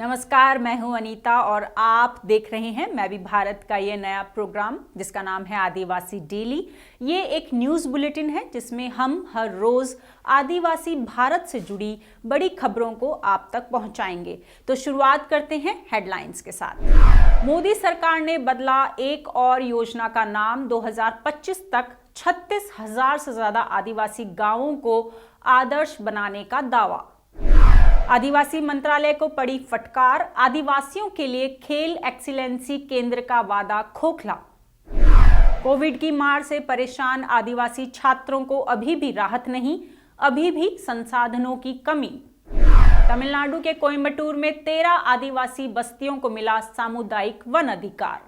नमस्कार, मैं हूं अनीता और आप देख रहे हैं मैं भी भारत का ये नया प्रोग्राम जिसका नाम है आदिवासी डेली। ये एक न्यूज़ बुलेटिन है जिसमें हम हर रोज़ आदिवासी भारत से जुड़ी बड़ी खबरों को आप तक पहुंचाएंगे। तो शुरुआत करते हैं हेडलाइंस के साथ। मोदी सरकार ने बदला एक और योजना का नाम। 2025 तक 36,000 से ज़्यादा आदिवासी गांवों को आदर्श बनाने का दावा। आदिवासी मंत्रालय को पड़ी फटकार। आदिवासियों के लिए खेल एक्सीलेंसी केंद्र का वादा खोखला। कोविड की मार से परेशान आदिवासी छात्रों को अभी भी राहत नहीं, अभी भी संसाधनों की कमी। तमिलनाडु के कोयम्बटूर में 13 आदिवासी बस्तियों को मिला सामुदायिक वन अधिकार।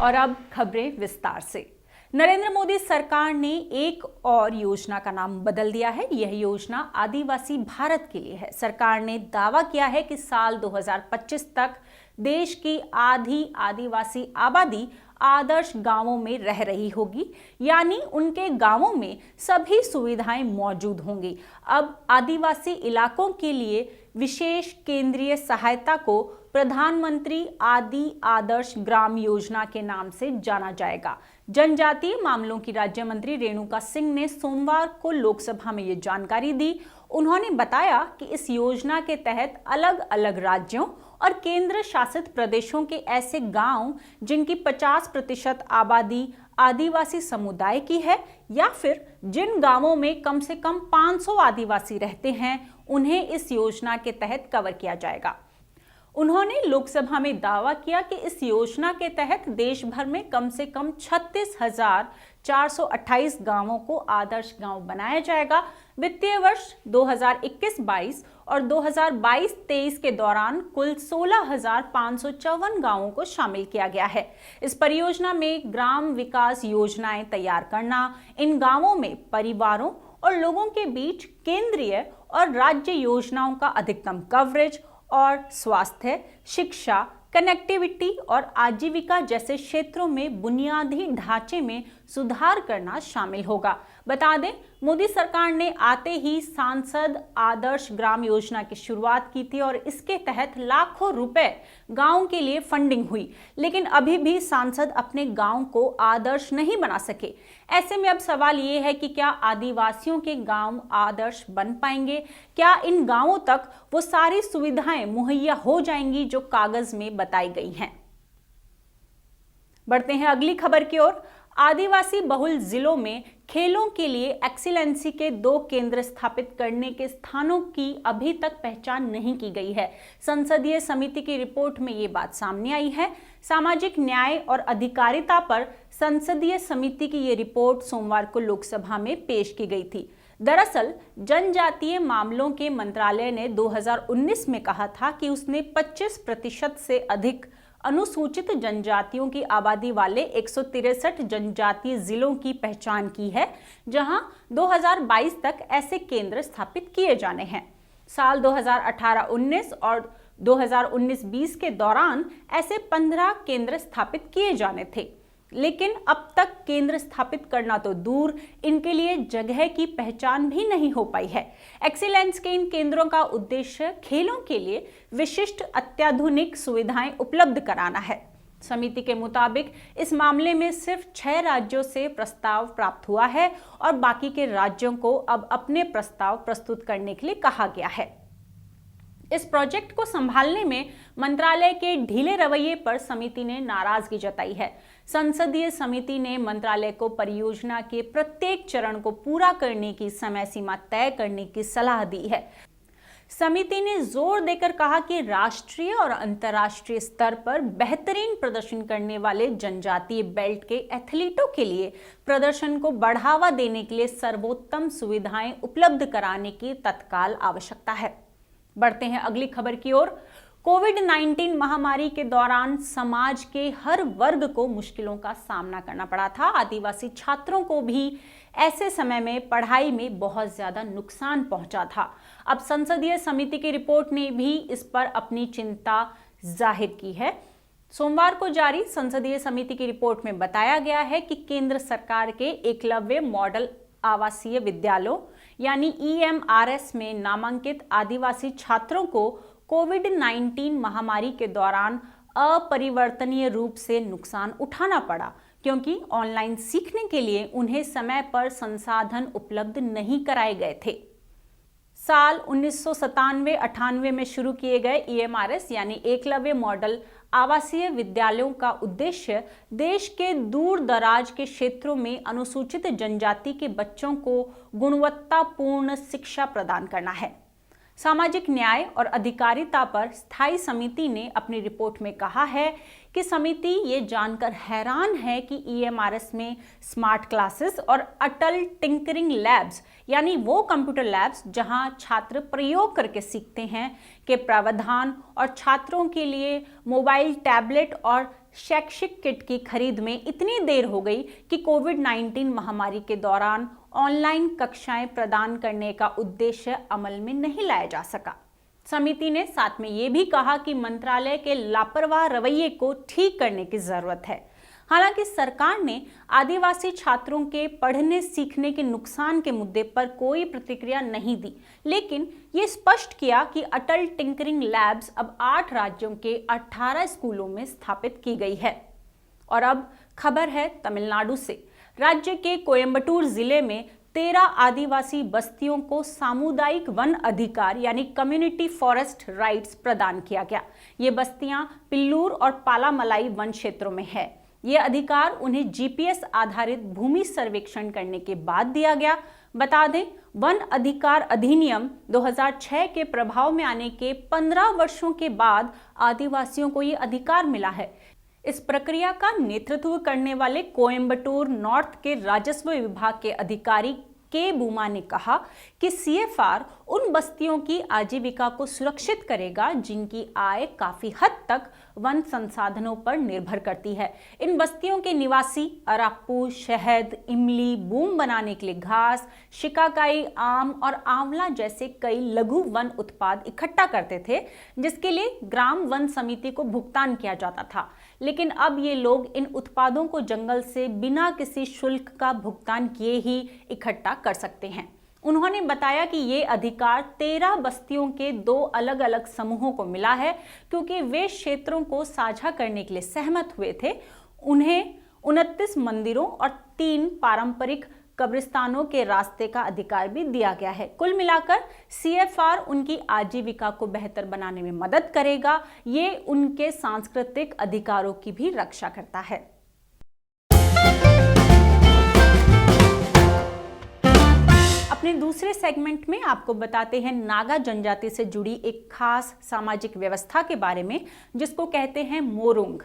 और अब खबरें विस्तार से। नरेंद्र मोदी सरकार ने एक और योजना का नाम बदल दिया है। यह योजना आदिवासी भारत के लिए है। सरकार ने दावा किया है कि साल 2025 तक देश की आधी आदिवासी आबादी आदर्श गांवों में रह रही होगी, यानी उनके गांवों में सभी सुविधाएं मौजूद होंगी। अब आदिवासी इलाकों के लिए विशेष केंद्रीय सहायता को प्रधानमंत्री आदि आदर्श ग्राम योजना के नाम से जाना जाएगा। जनजातीय मामलों की राज्य मंत्री रेणुका सिंह ने सोमवार को लोकसभा में ये जानकारी दी। उन्होंने बताया कि इस योजना के तहत अलग अलग राज्यों और केंद्र शासित प्रदेशों के ऐसे गांव जिनकी 50% आबादी आदिवासी समुदाय की है या फिर जिन गांवों में कम से कम 500 आदिवासी रहते हैं, उन्हें इस योजना के तहत कवर किया जाएगा। उन्होंने लोकसभा में दावा किया कि इस योजना के तहत देश भर में कम से कम 36,428 गांवों को आदर्श गांव बनाया जाएगा। वित्तीय वर्ष 2021-22 और 2022-23 के दौरान कुल 16,554 गांवों को शामिल किया गया है। इस परियोजना में ग्राम विकास योजनाएं तैयार करना, इन गांवों में परिवारों और लोगों के बीच केंद्रीय और राज्य योजनाओं का अधिकतम कवरेज और स्वास्थ्य, शिक्षा, कनेक्टिविटी और आजीविका जैसे क्षेत्रों में बुनियादी ढांचे में सुधार करना शामिल होगा। बता दें, मोदी सरकार ने आते ही सांसद आदर्श ग्राम योजना की शुरुआत की थी और इसके तहत लाखों रुपए गांव के लिए फंडिंग हुई, लेकिन अभी भी सांसद अपने गांव को आदर्श नहीं बना सके। ऐसे में अब सवाल ये है कि क्या आदिवासियों के गांव आदर्श बन पाएंगे? क्या इन गांवों तक वो सारी सुविधाएं मुहैया हो जाएंगी जो कागज में बताई गई हैं? बढ़ते हैं अगली खबर की ओर। आदिवासी बहुल जिलों में खेलों के लिए एक्सीलेंसी के 2 केंद्र स्थापित करने के स्थानों की अभी तक पहचान नहीं की गई है। संसदीय समिति की रिपोर्ट में ये बात सामने आई है। सामाजिक न्याय और अधिकारिता पर संसदीय समिति की ये रिपोर्ट सोमवार को लोकसभा में पेश की गई थी। दरअसल जनजातीय मामलों के मंत्रालय ने 2019 में कहा था कि उसने 25% से अधिक अनुसूचित जनजातियों की आबादी वाले 163 जनजातीय जिलों की पहचान की है, जहां 2022 तक ऐसे केंद्र स्थापित किए जाने हैं। साल 2018-19 और 2019-20 के दौरान ऐसे 15 केंद्र स्थापित किए जाने थे, लेकिन अब तक केंद्र स्थापित करना तो दूर, इनके लिए जगह की पहचान भी नहीं हो पाई है। एक्सीलेंस के इन केंद्रों का उद्देश्य खेलों के लिए विशिष्ट अत्याधुनिक सुविधाएं उपलब्ध कराना है। समिति के मुताबिक इस मामले में सिर्फ 6 राज्यों से प्रस्ताव प्राप्त हुआ है और बाकी के राज्यों को अब अपने प्रस्ताव प्रस्तुत करने के लिए कहा गया है। इस प्रोजेक्ट को संभालने में मंत्रालय के ढीले रवैये पर समिति ने नाराजगी जताई है। संसदीय समिति ने मंत्रालय को परियोजना के प्रत्येक चरण को पूरा करने की समय सीमा तय करने की सलाह दी है। समिति ने जोर देकर कहा कि राष्ट्रीय और अंतर्राष्ट्रीय स्तर पर बेहतरीन प्रदर्शन करने वाले जनजातीय बेल्ट के एथलीटों के लिए प्रदर्शन को बढ़ावा देने के लिए सर्वोत्तम सुविधाएं उपलब्ध कराने की तत्काल आवश्यकता है। बढ़ते हैं अगली खबर की ओर। कोविड-19 महामारी के दौरान समाज के हर वर्ग को मुश्किलों का सामना करना पड़ा था। आदिवासी छात्रों को भी ऐसे समय में पढ़ाई में बहुत ज्यादा नुकसान पहुंचा था। अब संसदीय समिति की रिपोर्ट ने भी इस पर अपनी चिंता जाहिर की है। सोमवार को जारी संसदीय समिति की रिपोर्ट में बताया गया है कि केंद्र सरकार के एकलव्य मॉडल आवासीय विद्यालयों यानी EMRS में नामांकित आदिवासी छात्रों को कोविड-19 महामारी के दौरान अपरिवर्तनीय रूप से नुकसान उठाना पड़ा, क्योंकि ऑनलाइन सीखने के लिए उन्हें समय पर संसाधन उपलब्ध नहीं कराए गए थे। साल 1997-98 में शुरू किए गए EMRS यानी एकलव्य मॉडल आवासीय विद्यालयों का उद्देश्य देश के दूर दराज के क्षेत्रों में अनुसूचित जनजाति के बच्चों को गुणवत्तापूर्ण शिक्षा प्रदान करना है। सामाजिक न्याय और अधिकारिता पर स्थायी समिति ने अपनी रिपोर्ट में कहा है कि समिति ये जानकर हैरान है कि EMRS में स्मार्ट क्लासेस और अटल टिंकरिंग लैब्स यानी वो कंप्यूटर लैब्स जहां छात्र प्रयोग करके सीखते हैं के प्रावधान और छात्रों के लिए मोबाइल, टैबलेट और शैक्षिक किट की खरीद में इतनी देर हो गई कि कोविड-19 महामारी के दौरान ऑनलाइन कक्षाएं प्रदान करने का उद्देश्य अमल में नहीं लाया जा सका। समिति ने साथ में ये भी कहा कि मंत्रालय के लापरवाह रवैये को ठीक करने की जरूरत है। हालांकि सरकार ने आदिवासी छात्रों के पढ़ने सीखने के नुकसान के मुद्दे पर कोई प्रतिक्रिया नहीं दी, लेकिन ये स्पष्ट किया कि अटल टिंकरिंग लैब्स अब 8 राज्यों के 18 स्कूलों में स्थापित की गई है। और अब खबर है तमिलनाडु से। राज्य के कोयंबटूर जिले में 13 आदिवासी बस्तियों को सामुदायिक वन अधिकार यानी कम्युनिटी फॉरेस्ट राइट्स प्रदान किया गया। ये बस्तियां पिल्लूर और पालामलाई वन क्षेत्रों में है। ये अधिकार उन्हें GPS आधारित भूमि सर्वेक्षण करने के बाद दिया गया। बता दें, वन अधिकार अधिनियम 2006 के प्रभाव में आने के 15 वर्षों के बाद आदिवासियों को ये अधिकार मिला है। इस प्रक्रिया का नेतृत्व करने वाले कोयंबटूर नॉर्थ के राजस्व विभाग के अधिकारी के बूमा ने कहा कि CFR उन बस्तियों की आजीविका को सुरक्षित करेगा जिनकी आय काफी हद तक वन संसाधनों पर निर्भर करती है। इन बस्तियों के निवासी अराप्पू, शहद, इमली, बूम बनाने के लिए घास, शिकाकाई, आम और आंवला जैसे कई लघु वन उत्पाद इकट्ठा करते थे, जिसके लिए ग्राम वन समिति को भुगतान किया जाता था। लेकिन अब ये लोग इन उत्पादों को जंगल से बिना किसी शुल्क का भुगतान किए ही इकट्ठा कर सकते हैं। उन्होंने बताया कि ये अधिकार 13 बस्तियों के 2 अलग अलग समूहों को मिला है, क्योंकि वे क्षेत्रों को साझा करने के लिए सहमत हुए थे। उन्हें 29 मंदिरों और 3 पारंपरिक कब्रिस्तानों के रास्ते का अधिकार भी दिया गया है। कुल मिलाकर CFR उनकी आजीविका को बेहतर बनाने में मदद करेगा। ये उनके सांस्कृतिक अधिकारों की भी रक्षा करता है। अपने दूसरे सेगमेंट में आपको बताते हैं नागा जनजाति से जुड़ी एक खास सामाजिक व्यवस्था के बारे में, जिसको कहते हैं मोरुंग।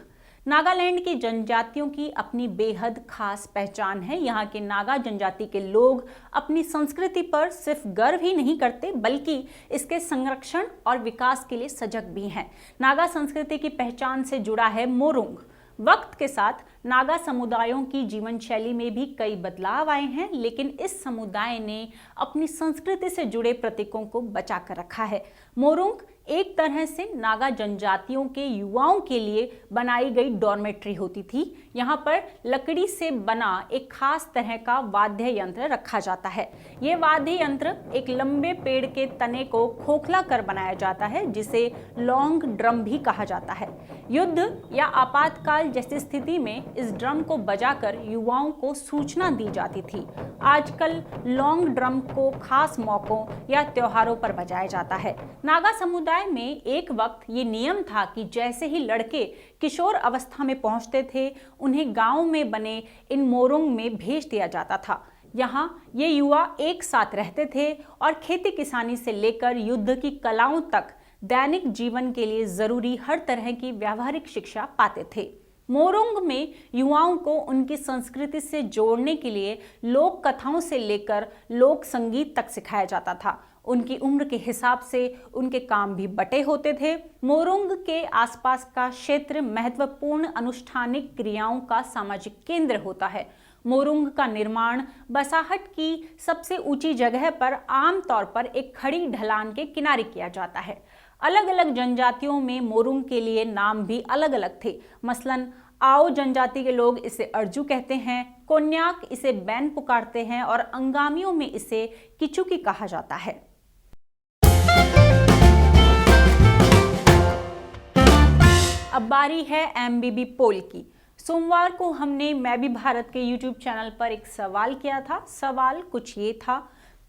नागालैंड की जनजातियों की अपनी बेहद खास पहचान है। यहाँ के नागा जनजाति के लोग अपनी संस्कृति पर सिर्फ गर्व ही नहीं करते, बल्कि इसके संरक्षण और विकास के लिए सजग भी हैं। नागा संस्कृति की पहचान से जुड़ा है मोरुंग। वक्त के साथ नागा समुदायों की जीवन शैली में भी कई बदलाव आए हैं, लेकिन इस समुदाय ने अपनी संस्कृति से जुड़े प्रतीकों को बचा कर रखा है। मोरुंग एक तरह से नागा जनजातियों के युवाओं के लिए बनाई गई डॉर्मेट्री होती थी। यहाँ पर लकड़ी से बना एक खास तरह का वाद्य यंत्र रखा जाता है। ये वाद्य यंत्र एक लंबे पेड़ के तने को खोखला कर बनाया जाता है, जिसे लॉन्ग ड्रम भी कहा जाता है। युद्ध या आपातकाल जैसी स्थिति में इस ड्रम को बजाकर युवाओं को सूचना दी जाती थी। आजकल लॉन्ग ड्रम को खास मौकों या त्योहारों पर बजाया जाता है। नागा समुदाय में एक वक्त ये नियम था कि जैसे ही लड़के किशोर अवस्था में पहुंचते थे, उन्हें गांव में बने इन मोरुंग में भेज दिया जाता था। यहाँ ये युवा एक साथ रहते थे और खेती किसानी से लेकर युद्ध की कलाओं तक दैनिक जीवन के लिए जरूरी हर तरह की व्यावहारिक शिक्षा पाते थे। मोरुंग में युवाओं को उनकी संस्कृति से जोड़ने के लिए लोक कथाओं से लेकर लोक संगीत तक सिखाया जाता था। उनकी उम्र के हिसाब से उनके काम भी बटे होते थे। मोरुंग के आसपास का क्षेत्र महत्वपूर्ण अनुष्ठानिक क्रियाओं का सामाजिक केंद्र होता है। मोरुंग का निर्माण बसाहट की सबसे ऊंची जगह पर आमतौर पर एक खड़ी ढलान के किनारे किया जाता है। अलग अलग जनजातियों में मोरुंग के लिए नाम भी अलग अलग थे। मसलन आओ जनजाति के लोग इसे अर्जू कहते हैं, कोन्याक इसे बैन पुकारते हैं और अंगामियों में इसे किचुकी कहा जाता है। अब बारी है एमबीबी पोल की। सोमवार को हमने मैं भी भारत के यूट्यूब चैनल पर एक सवाल किया था। सवाल कुछ ये था,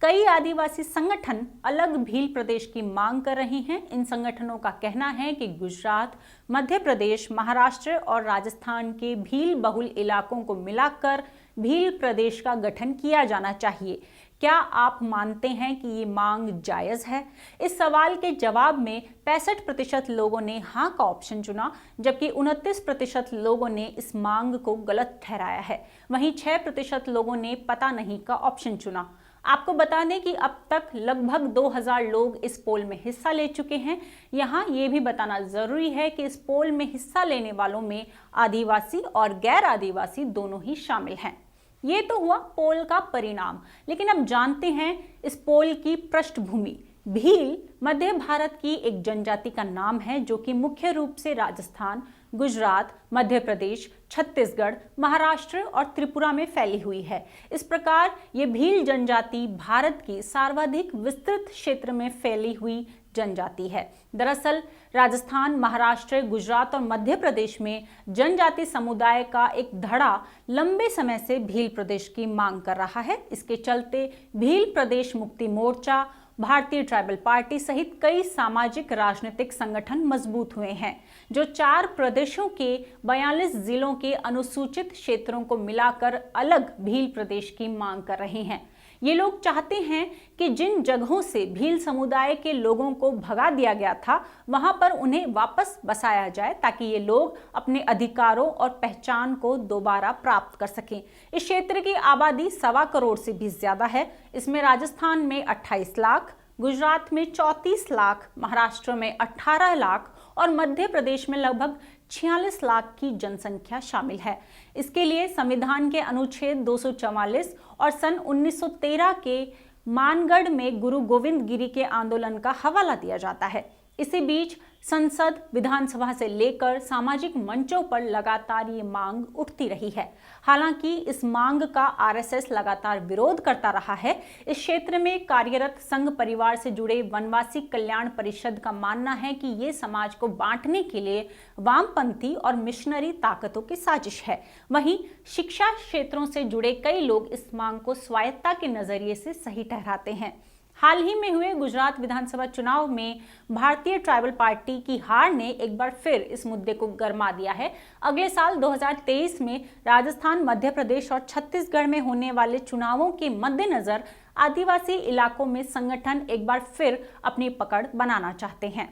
कई आदिवासी संगठन अलग भील प्रदेश की मांग कर रहे हैं। इन संगठनों का कहना है कि गुजरात, मध्य प्रदेश, महाराष्ट्र और राजस्थान के भील बहुल इलाकों को मिलाकर भील प्रदेश का गठन किया जाना चाहिए। क्या आप मानते हैं कि ये मांग जायज है? इस सवाल के जवाब में 65% लोगों ने हाँ का ऑप्शन चुना, जबकि 29% लोगों ने इस मांग को गलत ठहराया है। वहीं 6% लोगों ने पता नहीं का ऑप्शन चुना। आपको बता दें कि अब तक लगभग 2000 लोग इस पोल में हिस्सा ले चुके हैं। यहाँ ये भी बताना जरूरी है कि इस पोल में हिस्सा लेने वालों में आदिवासी और गैर आदिवासी दोनों ही शामिल हैं। ये तो हुआ पोल का परिणाम, लेकिन अब जानते हैं इस पोल की पृष्ठभूमि। भील मध्य भारत की एक जनजाति का नाम है जो कि मुख्य रूप से राजस्थान, गुजरात, मध्य प्रदेश, छत्तीसगढ़, महाराष्ट्र और त्रिपुरा में फैली हुई है। इस प्रकार ये भील जनजाति भारत की सर्वाधिक विस्तृत क्षेत्र में फैली हुई जनजाति है। दरअसल राजस्थान, महाराष्ट्र, गुजरात और मध्य प्रदेश में जनजाति समुदाय का एक धड़ा लंबे समय से भील प्रदेश की मांग कर रहा है। इसके चलते भील प्रदेश मुक्ति मोर्चा, भारतीय ट्राइबल पार्टी सहित कई सामाजिक राजनीतिक संगठन मजबूत हुए हैं, जो 4 प्रदेशों के 42 जिलों के अनुसूचित क्षेत्रों को मिलाकर अलग भील प्रदेश की मांग कर रहे हैं। ये लोग चाहते हैं कि जिन जगहों से भील समुदाय के लोगों को भगा दिया गया था, वहां पर उन्हें वापस बसाया जाए, ताकि ये लोग अपने अधिकारों और पहचान को दोबारा प्राप्त कर सकें। इस क्षेत्र की आबादी 1.25 करोड़ से भी ज्यादा है। इसमें राजस्थान में 28 लाख, गुजरात में 34 लाख, महाराष्ट्र में 18 लाख और मध्य प्रदेश में लगभग 46 लाख की जनसंख्या शामिल है। इसके लिए संविधान के अनुच्छेद 244 और सन 1913 के मानगढ़ में गुरु गोविंद गिरी के आंदोलन का हवाला दिया जाता है। इसी बीच संसद, विधानसभा से लेकर सामाजिक मंचों पर लगातार ये मांग उठती रही है। हालांकि इस मांग का आरएसएस लगातार विरोध करता रहा है। इस क्षेत्र में कार्यरत संघ परिवार से जुड़े वनवासी कल्याण परिषद का मानना है कि ये समाज को बांटने के लिए वामपंथी और मिशनरी ताकतों की साजिश है। वहीं शिक्षा क्षेत्रों से जुड़े कई लोग इस मांग को स्वायत्तता के नजरिए से सही ठहराते हैं। हाल ही में हुए गुजरात विधानसभा चुनाव में भारतीय ट्राइबल पार्टी की हार ने एक बार फिर इस मुद्दे को गरमा दिया है। अगले साल 2023 में राजस्थान, मध्य प्रदेश और छत्तीसगढ़ में होने वाले चुनावों के मद्देनजर आदिवासी इलाकों में संगठन एक बार फिर अपनी पकड़ बनाना चाहते हैं।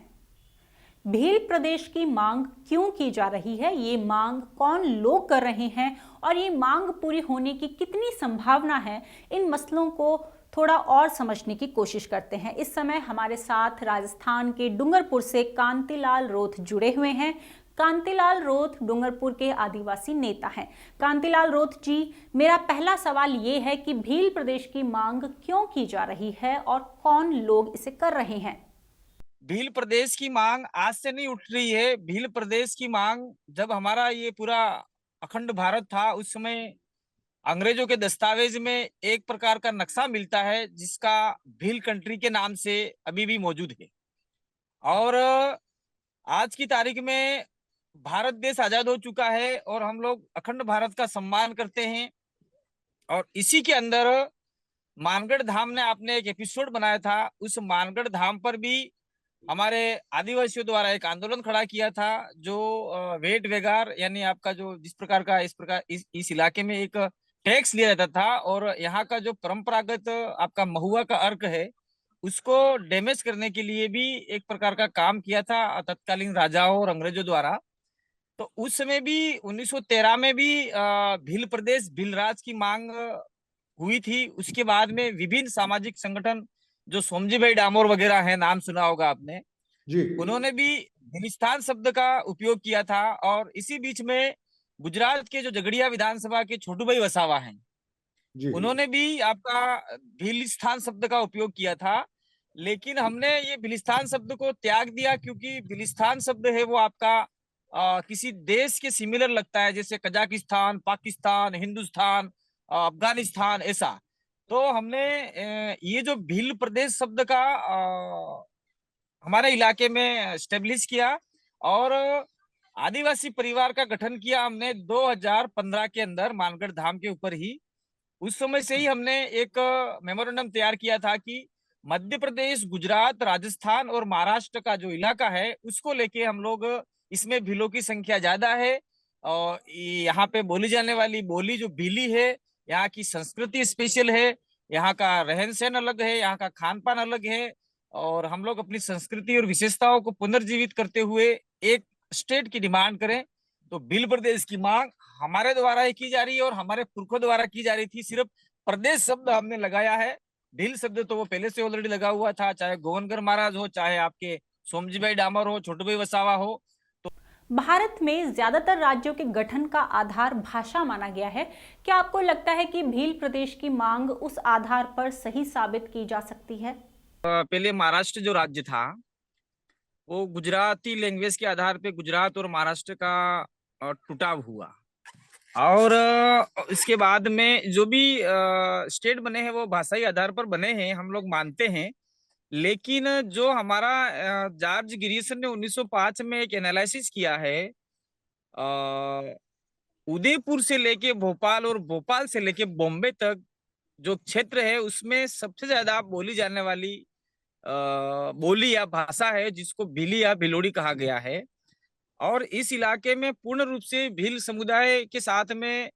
भील प्रदेश की मांग क्यों की जा रही है, ये मांग कौन लोग कर रहे हैं और ये मांग पूरी होने की कितनी संभावना है, इन मसलों को थोड़ा और समझने की कोशिश करते हैं। इस समय हमारे साथ राजस्थान के डूंगरपुर से कांतिलाल रोथ जुड़े हुए हैं। कांतिलाल रोथ डूंगरपुर के आदिवासी नेता हैं। कांतिलाल रोथ जी, मेरा पहला सवाल ये है कि भील प्रदेश की मांग क्यों की जा रही है और कौन लोग इसे कर रहे हैं? भील प्रदेश की मांग आज से नहीं उठ रही है। भील प्रदेश की मांग जब हमारा ये पूरा अखंड भारत था, उस समय अंग्रेजों के दस्तावेज में एक प्रकार का नक्शा मिलता है जिसका भील कंट्री के नाम से अभी भी मौजूद है। और आज की तारीख में भारत देश आजाद हो चुका है और हम लोग अखंड भारत का सम्मान करते हैं। और इसी के अंदर मानगढ़ धाम ने आपने एक एपिसोड बनाया था, उस मानगढ़ धाम पर भी हमारे आदिवासियों द्वारा एक आंदोलन खड़ा किया था, जो वेट वेगार यानी आपका जो जिस प्रकार का इस इलाके में एक टैक्स लिया जाता था और यहाँ का जो परंपरागत आपका महुआ का अर्क है उसको डैमेज करने के लिए भी एक प्रकार का काम किया था तत्कालीन राजाओं और अंग्रेजों द्वारा। तो उस समय भी 1913 में भी भील प्रदेश भील राज की मांग हुई थी। उसके बाद में विभिन्न सामाजिक संगठन जो सोमजी भाई डामोर वगैरह है, नाम सुना होगा आपने जी, उन्होंने भी भीलिस्तान शब्द का उपयोग किया था। और इसी बीच में गुजरात के जो झगड़िया विधानसभा के छोटू भाई वसावा हैं, जी, उन्होंने भी आपका भीलिस्तान शब्द का उपयोग किया था। लेकिन हमने ये भीलिस्तान शब्द को त्याग दिया क्योंकि भीलिस्तान शब्द है वो आपका किसी देश के सिमिलर लगता है, जैसे कजाकिस्तान, पाकिस्तान, हिंदुस्तान, अफगानिस्तान, ऐसा। तो हमने ये जो भील प्रदेश शब्द का हमारे इलाके में स्टेब्लिश किया। और आदिवासी परिवार का गठन किया हमने 2015 के अंदर मानगढ़ धाम के ऊपर ही। उस समय से ही हमने एक मेमोरेंडम तैयार किया था कि मध्य प्रदेश, गुजरात, राजस्थान और महाराष्ट्र का जो इलाका है उसको लेके हम लोग, इसमें भीलों की संख्या ज्यादा है और यहाँ पे बोली जाने वाली बोली जो भीली है, यहाँ की संस्कृति स्पेशल है, यहाँ का रहन सहन अलग है, यहाँ का खान पान अलग है। और हम लोग अपनी संस्कृति और विशेषताओं को पुनर्जीवित करते हुए एक स्टेट की डिमांड करें, तो भील प्रदेश की मांग हमारे द्वारा ही की जा रही है और हमारे पुरखों द्वारा की जा रही थी। सिर्फ प्रदेश शब्द हमने लगाया है, भील शब्द तो वो पहले से ऑलरेडी लगा हुआ था, चाहे गोवनकर महाराज हो, चाहे आपके सोमजी भाई डामर हो, छोटू भाई वसावा हो। भारत में ज्यादातर राज्यों के गठन का आधार भाषा माना गया है। क्या आपको लगता है कि भील प्रदेश की मांग उस आधार पर सही साबित की जा सकती है? पहले महाराष्ट्र जो राज्य था वो गुजराती लैंग्वेज के आधार पे गुजरात और महाराष्ट्र का टुटाव हुआ। और इसके बाद में जो भी स्टेट बने हैं वो भाषाई आधार पर बने हैं, हम लोग मानते हैं। लेकिन जो हमारा जॉर्ज गिरिसन ने 1905 में एक एनालिसिस किया है, उदयपुर से लेके भोपाल और भोपाल से लेके बॉम्बे तक जो क्षेत्र है उसमें सबसे ज्यादा बोली जाने वाली बोली या भाषा है जिसको भीली या भिलोड़ी कहा गया है। और इस इलाके में पूर्ण रूप से भील समुदाय के साथ में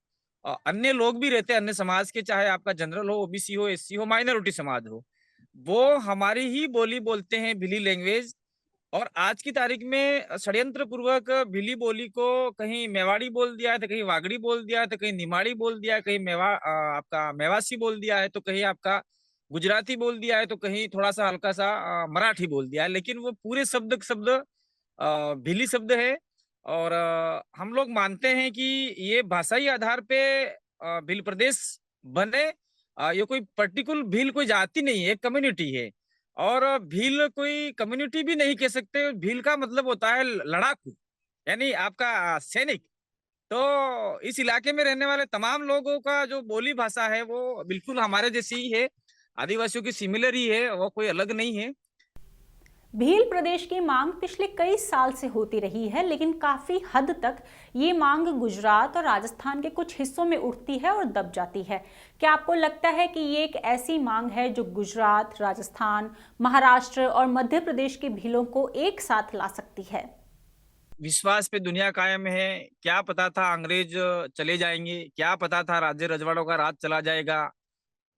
अन्य लोग भी रहते हैं, अन्य समाज के, चाहे आपका जनरल हो, ओबीसी हो, एससी हो, माइनॉरिटी समाज हो, वो हमारी ही बोली बोलते हैं, भीली लैंग्वेज। और आज की तारीख में षड्यंत्र पूर्वक भीली बोली को कहीं मेवाड़ी बोल दिया है, तो कहीं वागड़ी बोल दिया है, तो कहीं निमाड़ी बोल दिया है, कहीं आपका मेवासी बोल दिया है, तो कहीं आपका गुजराती बोल दिया है, तो कहीं थोड़ा सा हल्का सा मराठी बोल दिया है। लेकिन वो पूरे शब्द शब्द भीली शब्द है। और हम लोग मानते हैं कि ये भाषाई आधार पे भील प्रदेश बने। ये कोई पर्टिकुलर भील कोई जाति नहीं है, एक कम्युनिटी है। और भील कोई कम्युनिटी भी नहीं कह सकते, भील का मतलब होता है लड़ाकू, यानी आपका सैनिक। तो इस इलाके में रहने वाले तमाम लोगों का जो बोली भाषा है वो बिल्कुल हमारे जैसी ही है, आदिवासियों की सिमिलर ही है, वो कोई अलग नहीं है। भील प्रदेश की मांग पिछले कई साल से होती रही है, लेकिन काफी हद तक ये मांग गुजरात और राजस्थान के कुछ हिस्सों में उठती है और दब जाती है। क्या आपको लगता है कि ये एक ऐसी मांग है जो गुजरात, राजस्थान, महाराष्ट्र और मध्य प्रदेश के भीलों को एक साथ ला सकती है? विश्वास पे दुनिया कायम है। क्या पता था अंग्रेज चले जाएंगे, क्या पता था राज्य रजवाड़ों का राज चला जाएगा,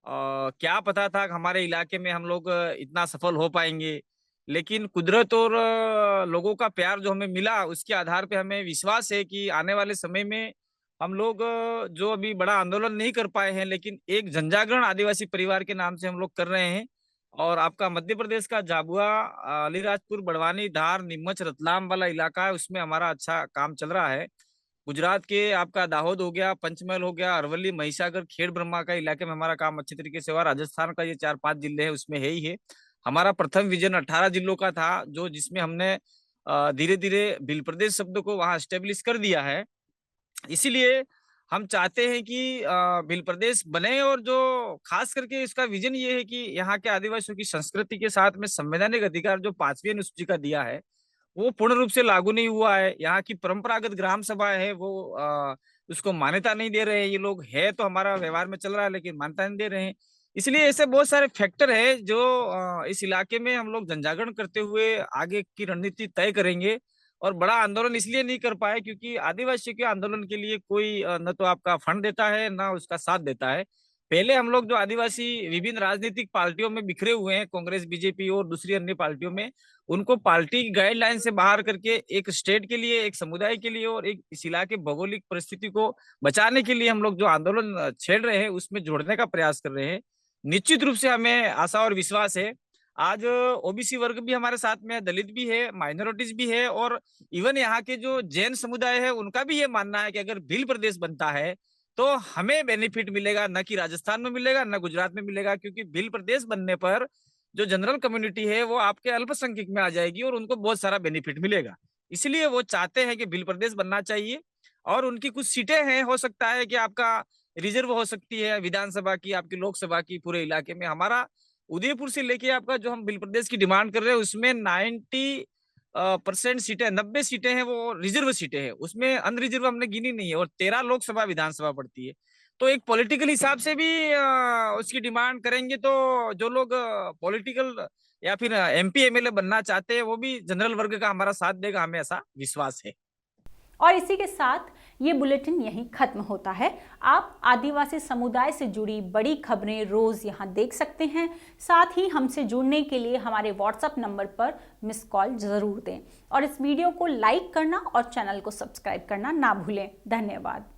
क्या पता था कि हमारे इलाके में हम लोग इतना सफल हो पाएंगे। लेकिन कुदरत और लोगों का प्यार जो हमें मिला उसके आधार पे हमें विश्वास है कि आने वाले समय में हम लोग जो अभी बड़ा आंदोलन नहीं कर पाए हैं, लेकिन एक जनजागरण आदिवासी परिवार के नाम से हम लोग कर रहे हैं। और आपका मध्य प्रदेश का झाबुआ, अलीराजपुर, बड़वानी, धार, नीमच, रतलाम वाला इलाका है, उसमें हमारा अच्छा काम चल रहा है। गुजरात के आपका दाहोद हो गया, पंचमहल हो गया, अरवली, महिसागर, खेड़ ब्रह्मा का इलाके में हमारा काम अच्छे तरीके से हुआ। राजस्थान का ये 4-5 जिले हैं उसमें है ही है। हमारा प्रथम विजन 18 जिलों का था, जो जिसमें हमने धीरे धीरे भील प्रदेश शब्द को वहां स्टेब्लिश कर दिया है। इसीलिए हम चाहते हैं कि भील प्रदेश बने। और जो खास करके इसका विजन ये है कि यहाँ के आदिवासियों की संस्कृति के साथ में संवैधानिक अधिकार जो 5वीं अनुसूची का दिया है वो पूर्ण रूप से लागू नहीं हुआ है। यहाँ की परंपरागत ग्राम सभा है वो उसको मान्यता नहीं दे रहे हैं ये लोग। है तो हमारा व्यवहार में चल रहा है लेकिन मान्यता नहीं दे रहे हैं। इसलिए ऐसे बहुत सारे फैक्टर है जो इस इलाके में हम लोग जनजागरण करते हुए आगे की रणनीति तय करेंगे। और बड़ा आंदोलन इसलिए नहीं कर पाए क्योंकि आदिवासी के आंदोलन के लिए कोई न तो आपका फंड देता है ना उसका साथ देता है। पहले हम लोग जो आदिवासी विभिन्न राजनीतिक पार्टियों में बिखरे हुए हैं, कांग्रेस, बीजेपी और दूसरी अन्य पार्टियों में, उनको पार्टी की गाइडलाइन से बाहर करके एक स्टेट के लिए, एक समुदाय के लिए और एक इस इलाके भौगोलिक परिस्थिति को बचाने के लिए हम लोग जो आंदोलन छेड़ रहे हैं उसमें जोड़ने का प्रयास कर रहे हैं। निश्चित रूप से हमें आशा और विश्वास है। आज ओबीसी वर्ग भी हमारे साथ में है, दलित भी है, माइनॉरिटीज भी है और इवन यहाँ के जो जैन समुदाय है उनका भी ये मानना है कि अगर भील प्रदेश बनता है तो हमें बेनिफिट मिलेगा, न कि राजस्थान में मिलेगा न गुजरात में मिलेगा। क्योंकि भील प्रदेश बनने पर जो जनरल कम्युनिटी है वो आपके अल्पसंख्यक में आ जाएगी और उनको बहुत सारा बेनिफिट मिलेगा। इसलिए वो चाहते हैं कि भील प्रदेश बनना चाहिए। और उनकी कुछ सीटें हैं, हो सकता है कि आपका रिजर्व हो सकती है विधानसभा की, आपकी लोकसभा की, पूरे इलाके में। हमारा उदयपुर से लेके आपका जो हम भील प्रदेश की डिमांड कर रहे हैं उसमें परसेंट सीटें, 90 सीटें हैं वो रिजर्व सीटें हैं, उसमें अनरिजर्व हमने गिनी नहीं है, और 13 लोकसभा विधानसभा पड़ती है। तो एक पॉलिटिकल हिसाब से भी उसकी डिमांड करेंगे तो जो लोग पॉलिटिकल या फिर MP MLA बनना चाहते हैं वो भी जनरल वर्ग का हमारा साथ देगा, हमें ऐसा विश्वास है। और इसी के साथ ये बुलेटिन यहीं खत्म होता है। आप आदिवासी समुदाय से जुड़ी बड़ी खबरें रोज यहाँ देख सकते हैं। साथ ही हमसे जुड़ने के लिए हमारे व्हाट्सएप नंबर पर मिस कॉल जरूर दें और इस वीडियो को लाइक करना और चैनल को सब्सक्राइब करना ना भूलें। धन्यवाद।